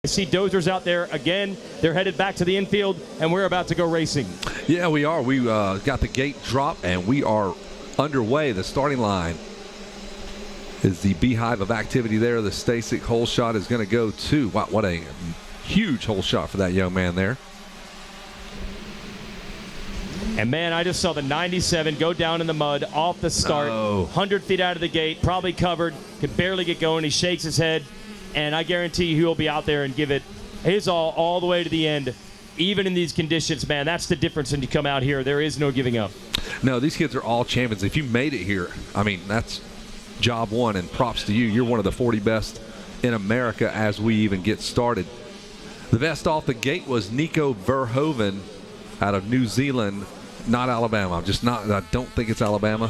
I see Dozers out there again. They're headed back to the infield, and we're about to go racing. Yeah, we are. We got the gate drop, and we are underway. The starting line is the beehive of activity there. The Stasic hole shot is going to go to, wow, what a huge hole shot for that young man there. And, man, I just saw the 97 go down in the mud off the start, 100 feet out of the gate, probably covered, could barely get going. He shakes his head, and I guarantee he will be out there and give it his all the way to the end. Even in these conditions, man, that's the difference when you come out here. There is no giving up. No, these kids are all champions. If you made it here, I mean, that's job one, and props to you. You're one of the 40 best in America as we even get started. The best off the gate was Nico Verhoeven out of New Zealand, not Alabama. I don't think it's Alabama.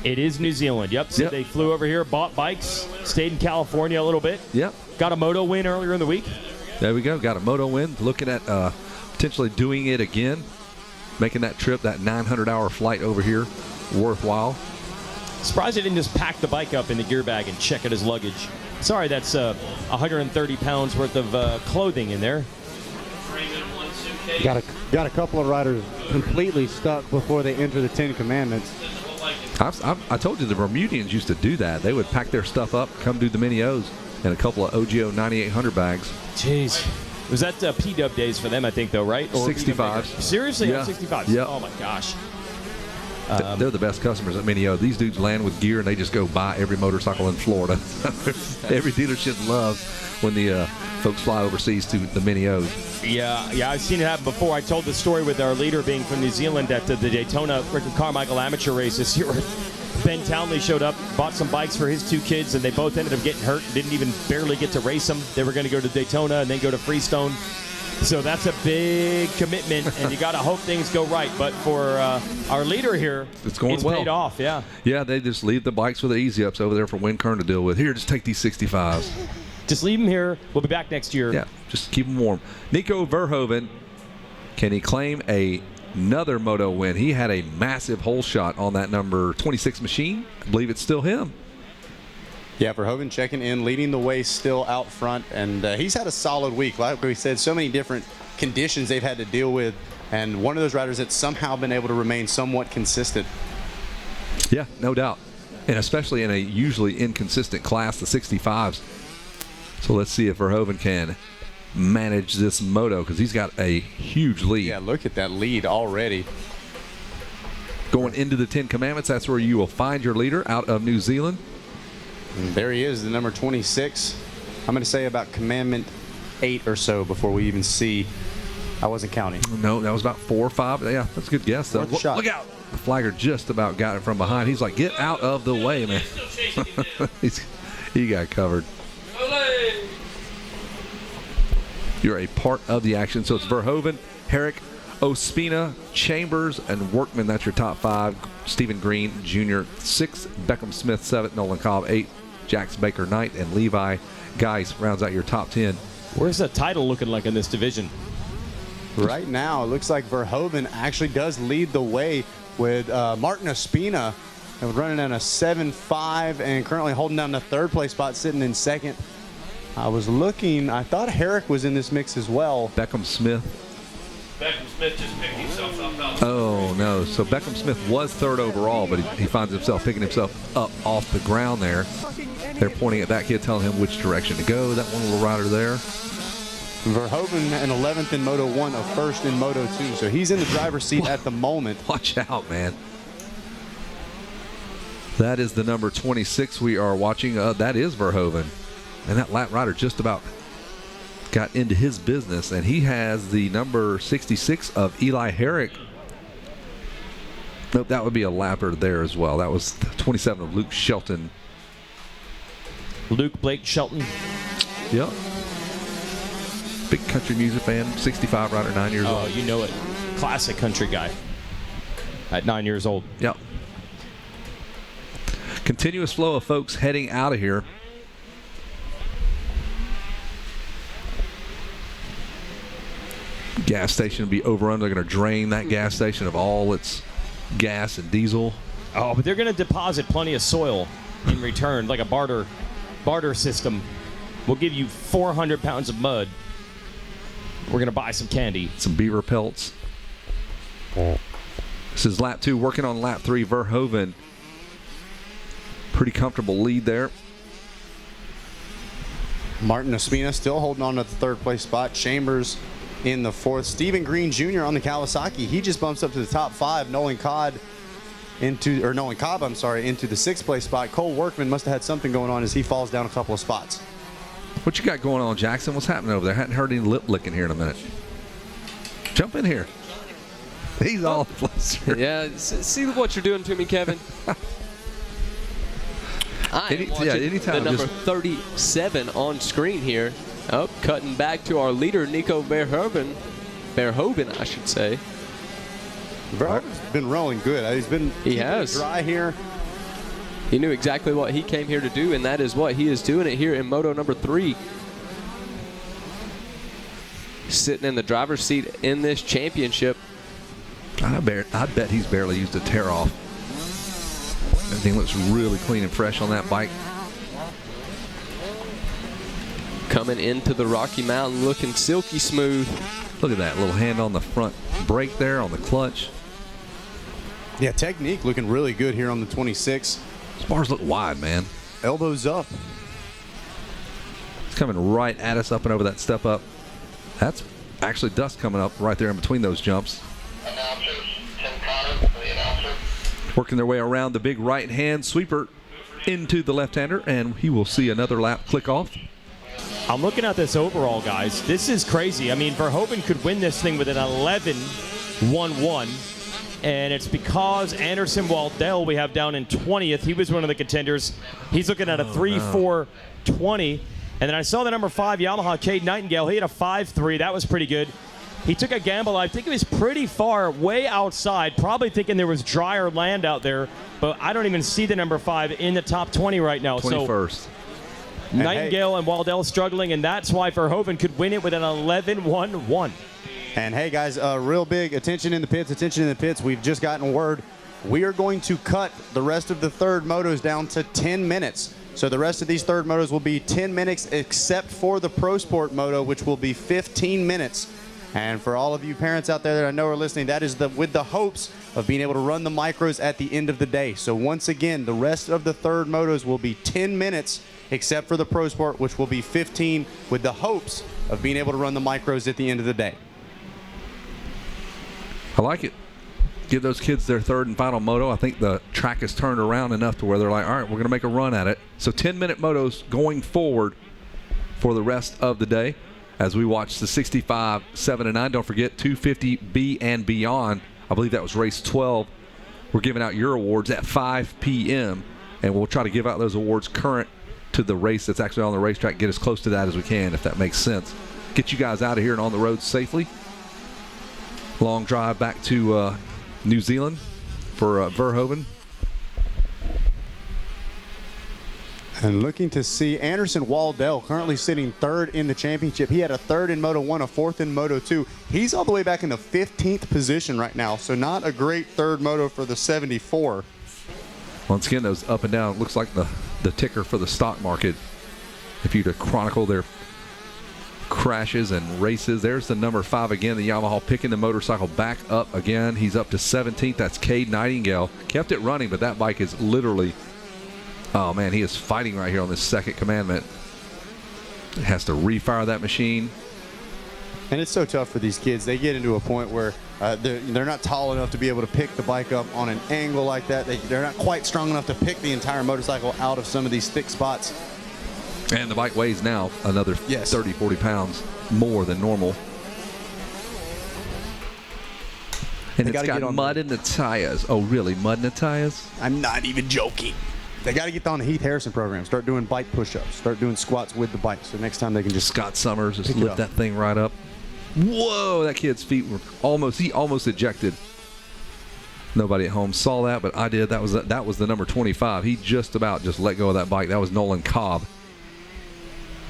It is New Zealand, yep. So they flew over here, bought bikes, stayed in California a little bit. Yep. Got a moto win earlier in the week. There we go. Got a moto win. Looking at potentially doing it again. Making that trip, that 900-hour flight over here, worthwhile. Surprised he didn't just pack the bike up in the gear bag and check it as luggage. Sorry, that's 130 pounds worth of clothing in there. Got a couple of riders completely stuck before they enter the 10 Commandments. I told you the Bermudians used to do that. They would pack their stuff up, come do the mini-O's, and a couple of OGO 9800 bags. Jeez. Was that P-Dub days for them, I think, though, right? Or 65s. Seriously? Yeah. 65s? Yep. Oh, my gosh. They're the best customers at Mini-O. These dudes land with gear, and they just go buy every motorcycle in Florida. Every dealership loves when the folks fly overseas to the Mini-Os. Yeah, I've seen it happen before. I told the story with our leader being from New Zealand at the Daytona Rick and Carmichael Amateur Race this year. Ben Townley showed up, bought some bikes for his two kids, and they both ended up getting hurt and didn't even barely get to race them. They were going to go to Daytona and then go to Freestone. So that's a big commitment, and you got to hope things go right. But for our leader here, it's well. Paid off, yeah. Yeah, they just leave the bikes for the easy-ups over there for Win Kern to deal with. Here, just take these 65s. Just leave them here. We'll be back next year. Yeah, just keep them warm. Nico Verhoeven, can he claim another moto win? He had a massive hole shot on that number 26 machine. I believe it's still him. Yeah, Verhoeven checking in, leading the way still out front, and he's had a solid week. Like we said, so many different conditions they've had to deal with, and one of those riders that's somehow been able to remain somewhat consistent. Yeah, no doubt, and especially in a usually inconsistent class, the 65s. So let's see if Verhoeven can manage this moto, because he's got a huge lead. Yeah, look at that lead already. Going into the 10 Commandments, that's where you will find your leader out of New Zealand. And there he is, the number 26. I'm going to say about Commandment 8 or so before we even see. I wasn't counting. No, that was about 4 or 5. Yeah, that's a good guess, though. Look out. The flagger just about got it from behind. He's like, get out of the way, man. He got covered. You're a part of the action. So it's Verhoeven, Herrick, Ospina, Chambers, and Workman. That's your top 5. Stephen Green Jr., 6. Beckham Smith, 7. Nolan Cobb, 8. Jax Baker Knight, and Levi Geis rounds out your top 10. Where's the title looking like in this division? Right now, it looks like Verhoeven actually does lead the way with Martin Ospina running in a 7.5 and currently holding down the third place spot, sitting in second. I was looking, I thought Herrick was in this mix as well. Beckham Smith just picked himself up. Oh, no. So Beckham Smith was 3rd overall, but he finds himself picking himself up off the ground there. They're pointing at that kid, telling him which direction to go. That one little rider there. Verhoeven in 11th in Moto 1, a 1st in Moto 2. So he's in the driver's seat at the moment. Watch out, man. That is the number 26 we are watching. That is Verhoeven. And that lap rider just about got into his business, and he has the number 66 of Eli Herrick. Nope, that would be a lapper there as well. That was 27 of Luke Shelton. Luke Blake Shelton. Yep. Big country music fan, 65 rider, 9 years old. Oh, you know it. Classic country guy at 9 years old. Yep. Continuous flow of folks heading out of here. Gas station will be overrun. They're going to drain that gas station of all its gas and diesel. Oh, but they're going to deposit plenty of soil in return, like a barter system. We'll give you 400 pounds of mud. We're going to buy some candy. Some beaver pelts. This is lap 2, working on lap 3. Verhoeven. Pretty comfortable lead there. Martin Ospina still holding on to the 3rd place spot. Chambers in the 4th. Stephen Green Jr. on the Kawasaki. He just bumps up to the top 5. Nolan Cobb, into the 6th place spot. Cole Workman must have had something going on as he falls down a couple of spots. What you got going on, Jackson? What's happening over there? Hadn't heard any lip licking here in a minute. Jump in here. He's all flustered. Yeah, see what you're doing to me, Kevin. I am watching the number 37 on screen here. Oh, cutting back to our leader, Nico Verhoeven. Verhoeven, I should say. Verhoeven's been rolling good. He has dry here. He knew exactly what he came here to do, and that is what he is doing it here in Moto number 3. Sitting in the driver's seat in this championship. I bet he's barely used a tear off. Everything looks really clean and fresh on that bike. Coming into the Rocky Mountain looking silky smooth. Look at that little hand on the front brake there on the clutch. Yeah, technique looking really good here on the 26. These bars look wide, man. Elbows up. It's coming right at us up and over that step up. That's actually dust coming up right there in between those jumps. Working their way around the big right-hand sweeper into the left-hander, and he will see another lap click off. I'm looking at this overall, guys. This is crazy. I mean, Verhoeven could win this thing with an 11-1-1, and it's because Anderson Waldell we have down in 20th. He was one of the contenders. He's looking at a 3-4-20. And then I saw the number 5 Yamaha, Cade Nightingale. He had a 5-3. That was pretty good. He took a gamble. I think it was pretty far, way outside, probably thinking there was drier land out there, but I don't even see the number 5 in the top 20 right now. 21st. So Nightingale and Waldell struggling, and that's why Verhoeven could win it with an 11-1-1. And hey, guys, real big attention in the pits. We've just gotten word. We are going to cut the rest of the third motos down to 10 minutes. So the rest of these third motos will be 10 minutes except for the Pro Sport moto, which will be 15 minutes. And for all of you parents out there that I know are listening, that is with the hopes of being able to run the micros at the end of the day. So once again, the rest of the third motos will be 10 minutes except for the Pro Sport, which will be 15, with the hopes of being able to run the micros at the end of the day. I like it. Give those kids their third and final moto. I think the track has turned around enough to where they're like, all right, we're going to make a run at it. So 10-minute motos going forward for the rest of the day as we watch the 65, 7, and 9. Don't forget 250B and beyond. I believe that was race 12. We're giving out your awards at 5 p.m., and we'll try to give out those awards current to the race that's actually on the racetrack. Get as close to that as we can, if that makes sense. Get you guys out of here and on the road safely. Long drive back to New Zealand for Verhoeven. And looking to see Anderson Waldell currently sitting third in the championship. He had a third in Moto 1, a fourth in Moto 2. He's all the way back in the 15th position right now, so not a great third moto for the 74. Once again, those up and down, looks like the ticker for the stock market. If you to chronicle their crashes and races, there's the number 5 again, the Yamaha picking the motorcycle back up again. He's up to 17th. That's Cade Nightingale. Kept it running, but that bike is literally, oh man, he is fighting right here on this second commandment. He has to refire that machine. And it's so tough for these kids. They get into a point where they're not tall enough to be able to pick the bike up on an angle like that. They're not quite strong enough to pick the entire motorcycle out of some of these thick spots. And the bike weighs now another 30, 40 pounds more than normal. And it's got mud in the tires. Oh, really? Mud in the tires? I'm not even joking. They got to get on the Heath Harrison program. Start doing bike push-ups. Start doing squats with the bike. So next time they can just Scott Summers just lift that thing right up. Whoa, that kid's feet were he almost ejected. Nobody at home saw that, but I did. That was the number 25. He just about let go of that bike. That was Nolan Cobb.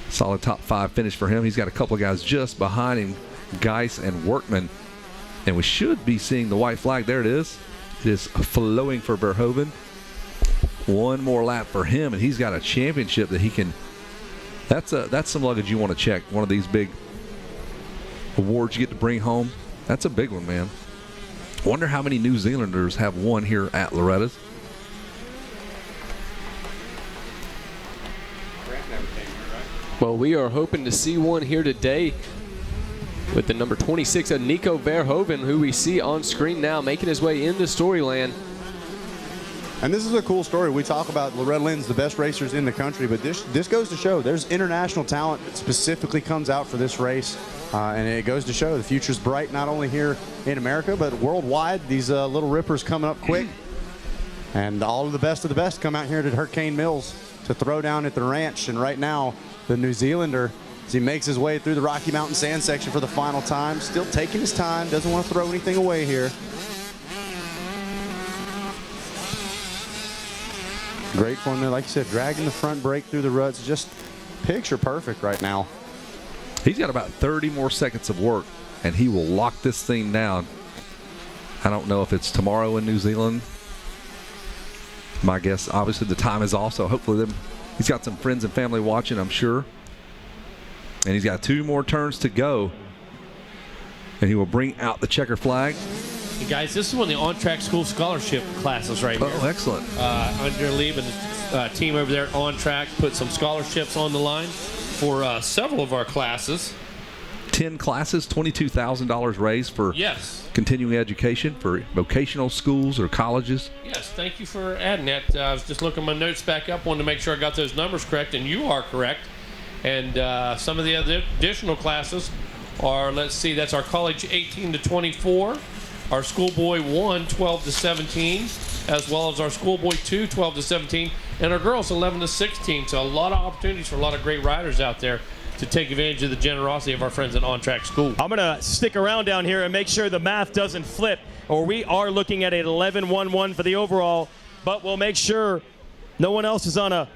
Solid top 5 finish for him. He's got a couple of guys just behind him, Geis and Workman. And we should be seeing the white flag. There it is. It is flowing for Verhoeven. One more lap for him, and he's got a championship that he can That's some luggage you want to check. One of these big awards you get to bring home. That's a big one, man. Wonder how many New Zealanders have won here at Loretta's. Well, we are hoping to see one here today with the number 26 of Nico Verhoeven, who we see on screen now, making his way into Storyland. And this is a cool story. We talk about Loretta Lynn's the best racers in the country, but this goes to show there's international talent that specifically comes out for this race. And it goes to show the future's bright, not only here in America, but worldwide. These little rippers coming up quick. And all of the best come out here to Hurricane Mills to throw down at the ranch. And right now, the New Zealander, as he makes his way through the Rocky Mountain sand section for the final time, still taking his time, doesn't want to throw anything away here. Great for him there, like you said, dragging the front brake through the ruts, just picture perfect right now. He's got about 30 more seconds of work, and he will lock this thing down. I don't know if it's tomorrow in New Zealand. My guess, obviously, the time is off, so hopefully he's got some friends and family watching, I'm sure. And he's got 2 more turns to go, and he will bring out the checker flag. Hey guys, this is one of the on-track school scholarship classes right here. Oh, excellent. Under Lee and the team over there at On Track put some scholarships on the line for several of our classes. 10 classes, $22,000 raised for continuing education for vocational schools or colleges. Yes, thank you for adding that. I was just looking my notes back up, wanted to make sure I got those numbers correct, and you are correct. And some of the other additional classes are, let's see, that's our college 18 to 24, our schoolboy 1, 12 to 17, as well as our schoolboy 2, 12 to 17, and our girls 11 to 16. So a lot of opportunities for a lot of great riders out there to take advantage of the generosity of our friends at On Track School. I'm going to stick around down here and make sure the math doesn't flip, or we are looking at an 11-1-1 for the overall, but we'll make sure no one else is on a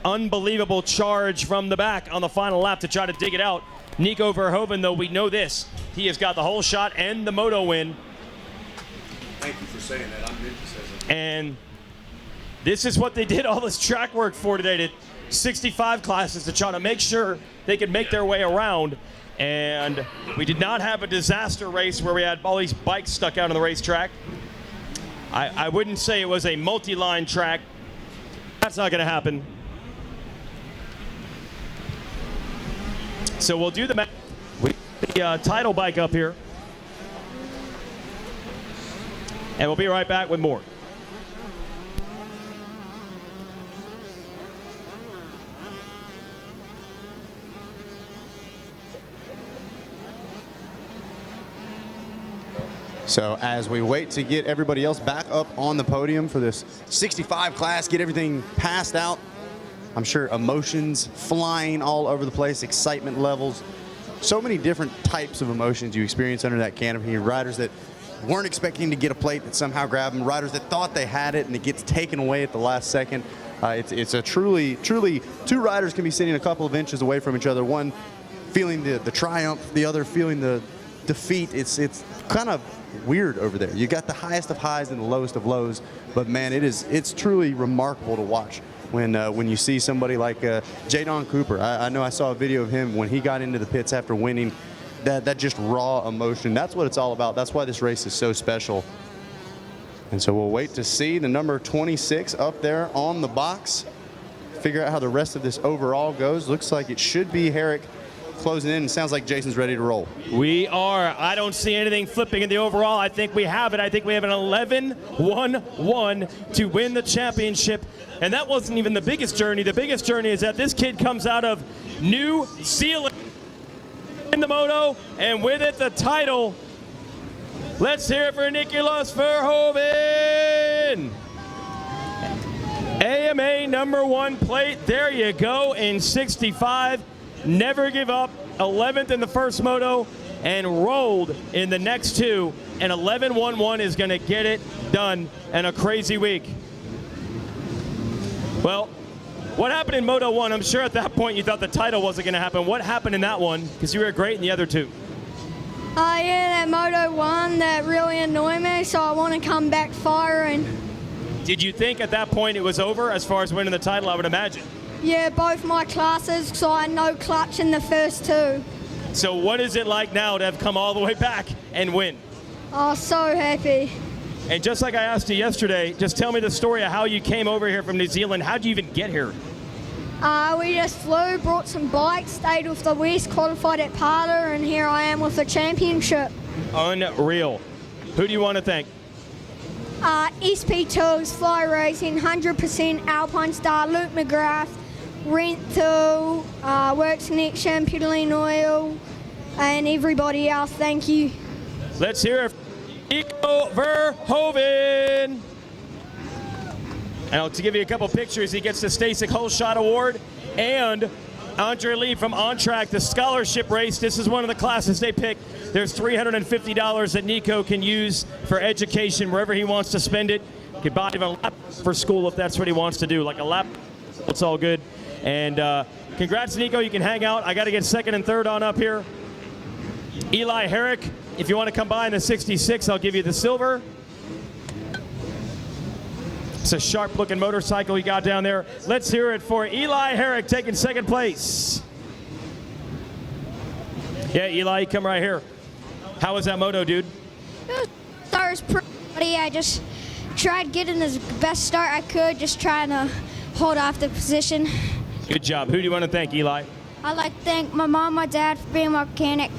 unbelievable charge from the back on the final lap to try to dig it out. Nico Verhoeven, though, we know this. He has got the whole shot and the moto win. Thank you for saying that. I'm interested. And this is what they did all this track work for today, to 65 classes, to try to make sure they could make their way around. And we did not have a disaster race where we had all these bikes stuck out on the racetrack. I wouldn't say it was a multi-line track. That's not going to happen. So we'll do the title bike up here. And we'll be right back with more. So as we wait to get everybody else back up on the podium for this 65 class, get everything passed out, I'm sure emotions flying all over the place, excitement levels, so many different types of emotions you experience under that canopy. Riders that weren't expecting to get a plate that somehow grabbed them, riders that thought they had it and it gets taken away at the last second. It's a truly, two riders can be sitting a couple of inches away from each other, one feeling the triumph, the other feeling the defeat. It's kind of weird over there. You got the highest of highs and the lowest of lows, but man, it's truly remarkable to watch when you see somebody like Jadon Cooper. I know I saw a video of him when he got into the pits after winning. That just raw emotion. That's what it's all about. That's why this race is so special. And so we'll wait to see the number 26 up there on the box. Figure out how the rest of this overall goes. Looks like it should be Herrick closing in. Sounds like Jason's ready to roll. We are. I don't see anything flipping in the overall. I think we have it. I think we have an 11-1-1 to win the championship. And that wasn't even the biggest journey. The biggest journey is that this kid comes out of New Zealand in the moto, and with it, the title. Let's hear it for Nicolas Verhoeven. AMA #1 plate. There you go in 65. Never give up. 11th in the first moto and rolled in the next two. And 11-1-1 is going to get it done in a crazy week. Well, what happened in Moto 1? I'm sure at that point you thought the title wasn't going to happen. What happened in that one? Because you were great in the other two. Yeah, that Moto 1, that really annoyed me, so I want to come back firing. Did you think at that point it was over as far as winning the title? I would imagine. Yeah, both my classes, so I had no clutch in the first two. So what is it like now to have come all the way back and win? Oh, so happy. And just like I asked you yesterday, just tell me the story of how you came over here from New Zealand. How'd you even get here? We just flew, brought some bikes, stayed with the West, qualified at Parta, and here I am with the championship. Unreal. Who do you want to thank? SP2s, Fly Racing, 100% Alpine Star, Luke McGrath, Rental, Works Connection, Pedaling Oil, and everybody else. Thank you. Let's hear it for Nico Verhoeven. And to give you a couple pictures, he gets the Stasic Whole Shot Award and Andre Lee from On Track, the scholarship race. This is one of the classes they pick. There's $350 that Nico can use for education wherever he wants to spend it. He can buy him a lap for school if that's what he wants to do, like a lap. It's all good. And congrats, Nico. You can hang out. I got to get second and third on up here. Eli Herrick, if you want to come by in the 66, I'll give you the silver. It's a sharp-looking motorcycle you got down there. Let's hear it for Eli Herrick taking second place. Yeah, Eli, come right here. How was that moto, dude? Start was pretty. I just tried getting the best start I could, just trying to hold off the position. Good job. Who do you want to thank, Eli? I'd like to thank my mom, my dad for being my mechanic.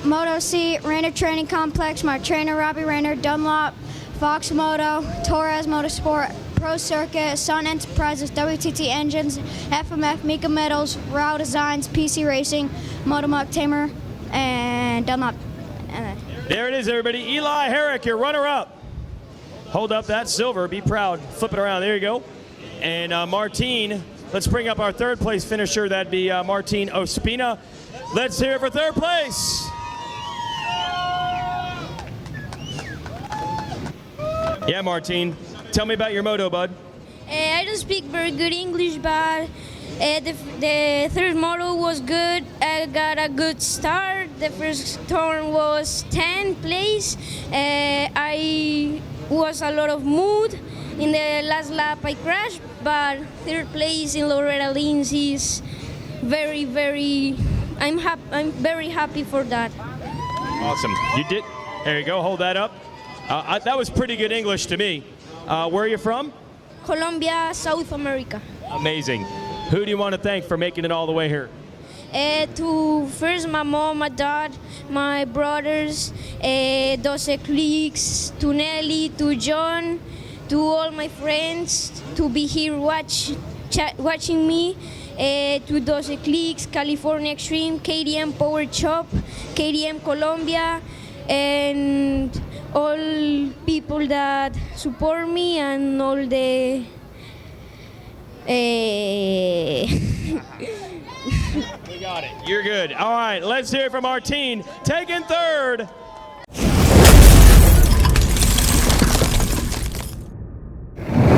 Moto C, Rayner Training Complex, my trainer Robbie Rayner, Dunlop, Fox Moto, Torres Motorsport, Pro Circuit, Sun Enterprises, WTT Engines, FMF, Mika Metals, Rao Designs, PC Racing, Motomuck Tamer, and Dunlop. There it is, everybody. Eli Herrick, your runner-up. Hold up that silver. Be proud. Flip it around. There you go. And Martine, let's bring up our third place finisher. That'd be Martine Ospina. Let's hear it for third place. Yeah, Martine. Tell me about your moto, bud. I don't speak very good English, but the third moto was good. I got a good start. The first turn was 10th place. I was a lot of mood. In the last lap, I crashed, but third place in Loretta Lynn's is very, very. I'm very happy for that. Awesome. You did. There you go. Hold that up. That was pretty good English to me. Where are you from? Colombia, South America. Amazing. Who do you want to thank for making it all the way here? To first my mom, my dad, my brothers, Doce Clicks, to Nelly, to John, to all my friends, to be here watching me, to Doce Clicks, California Extreme, KDM Power Chop, KDM Colombia, and all people that support me and all the We got it. You're good. All right, let's hear it from Martine. Taking third,